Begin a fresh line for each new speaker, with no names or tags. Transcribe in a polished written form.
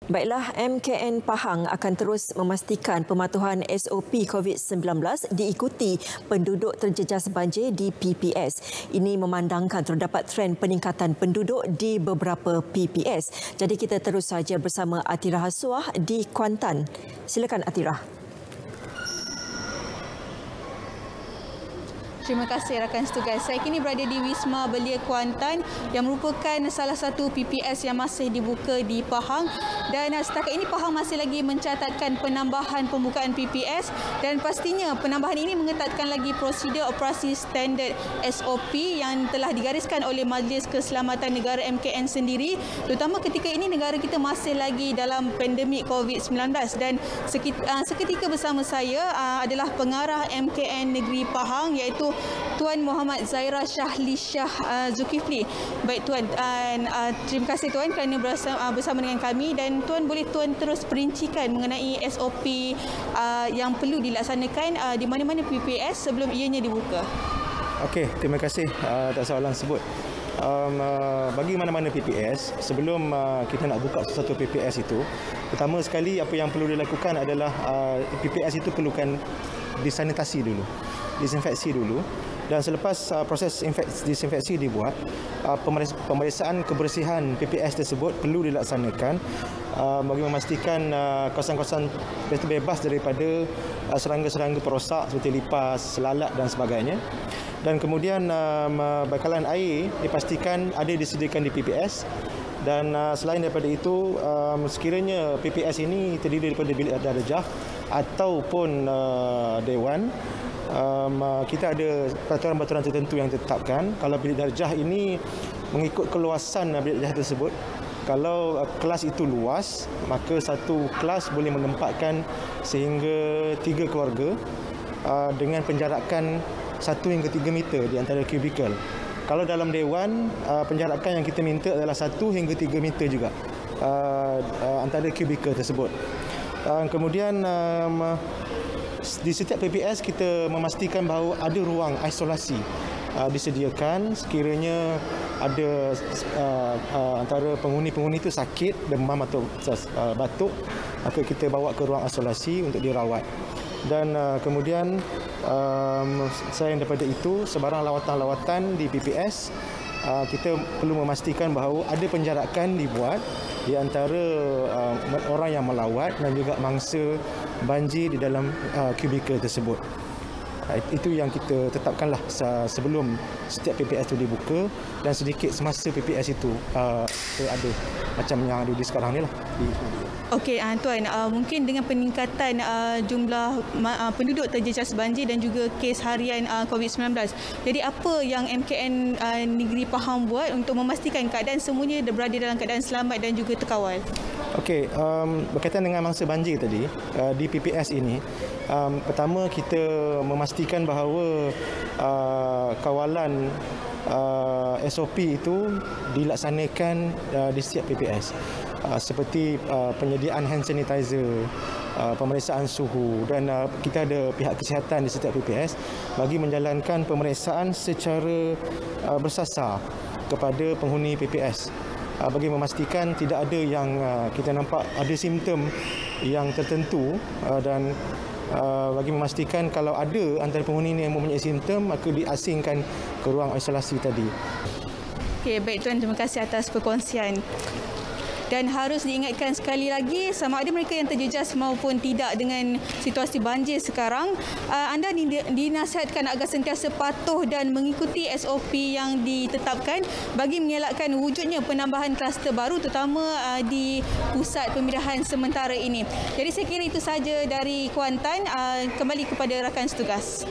Baiklah, MKN Pahang akan terus memastikan pematuhan SOP COVID-19 diikuti penduduk terjejas banjir di PPS. Ini memandangkan terdapat trend peningkatan penduduk di beberapa PPS. Jadi kita terus saja bersama Atira Hasuah di Kuantan. Silakan Atira.
Terima kasih rakan setugas. Saya kini berada di Wisma Belia Kuantan yang merupakan salah satu PPS yang masih dibuka di Pahang, dan setakat ini Pahang masih lagi mencatatkan penambahan pembukaan PPS, dan pastinya penambahan ini mengetatkan lagi prosedur operasi standard SOP yang telah digariskan oleh Majlis Keselamatan Negara MKN sendiri, terutama ketika ini negara kita masih lagi dalam pandemik COVID-19. Dan seketika bersama saya adalah pengarah MKN Negeri Pahang, iaitu Tuan Muhammad Zaira Shahli Shah Zulkifli. Baik Tuan, terima kasih Tuan kerana bersama dengan kami, dan Tuan boleh Tuan terus perincikan mengenai SOP yang perlu dilaksanakan di mana-mana PPS sebelum ianya dibuka.
Okey, terima kasih atas soalan tersebut. Bagi mana-mana PPS, sebelum kita nak buka sesuatu PPS itu, pertama sekali apa yang perlu dilakukan adalah PPS itu perlukan disanitasi dulu, disinfeksi dulu, dan selepas proses disinfeksi dibuat, pemeriksaan kebersihan PPS tersebut perlu dilaksanakan bagi memastikan kawasan-kawasan itu bebas daripada serangga-serangga perosak seperti lipas, lalat dan sebagainya. Dan kemudian bekalan air dipastikan ada disediakan di PPS. Dan selain daripada itu, sekiranya PPS ini terdiri daripada bilik darjah ataupun dewan, kita ada peraturan-peraturan tertentu yang ditetapkan. Kalau bilik darjah ini mengikut keluasan bilik darjah tersebut, kalau kelas itu luas, maka satu kelas boleh menempatkan sehingga 3 keluarga dengan penjarakan 1 hingga 3 meter di antara kubikel. Kalau dalam dewan, penjarakan yang kita minta adalah 1 hingga 3 meter juga antara kubikel tersebut. Kemudian di setiap PPS kita memastikan bahawa ada ruang isolasi disediakan sekiranya ada antara penghuni-penghuni itu sakit, demam atau batuk, maka kita bawa ke ruang isolasi untuk dirawat. Dan kemudian selain daripada itu, sebarang lawatan-lawatan di PPS, kita perlu memastikan bahawa ada penjarakan dibuat di antara orang yang melawat dan juga mangsa banjir di dalam kubikel tersebut. Itu yang kita tetapkanlah sebelum setiap PPS itu dibuka, dan sedikit semasa PPS itu ada macam yang ada di sekarang ni lah.
Okey Tuan, mungkin dengan peningkatan jumlah penduduk terjejas banjir dan juga kes harian COVID-19, jadi apa yang MKN Negeri Pahang buat untuk memastikan keadaan semuanya berada dalam keadaan selamat dan juga terkawal?
Okey, berkaitan dengan mangsa banjir tadi, di PPS ini, pertama kita memastikan bahawa kawalan SOP itu dilaksanakan di setiap PPS, seperti penyediaan hand sanitizer, pemeriksaan suhu, dan kita ada pihak kesihatan di setiap PPS bagi menjalankan pemeriksaan secara bersasar kepada penghuni PPS, bagi memastikan tidak ada yang kita nampak ada simptom yang tertentu, dan bagi memastikan kalau ada antara penghuni yang mempunyai simptom, maka diasingkan ke ruang isolasi tadi.
Okey, baik Tuan, terima kasih atas perkongsian. Dan harus diingatkan sekali lagi, sama ada mereka yang terjejas maupun tidak dengan situasi banjir sekarang, anda dinasihatkan agar sentiasa patuh dan mengikuti SOP yang ditetapkan bagi mengelakkan wujudnya penambahan kluster baru, terutama di pusat pemindahan sementara ini. Jadi saya kira itu sahaja dari Kuantan. Kembali kepada rakan setugas.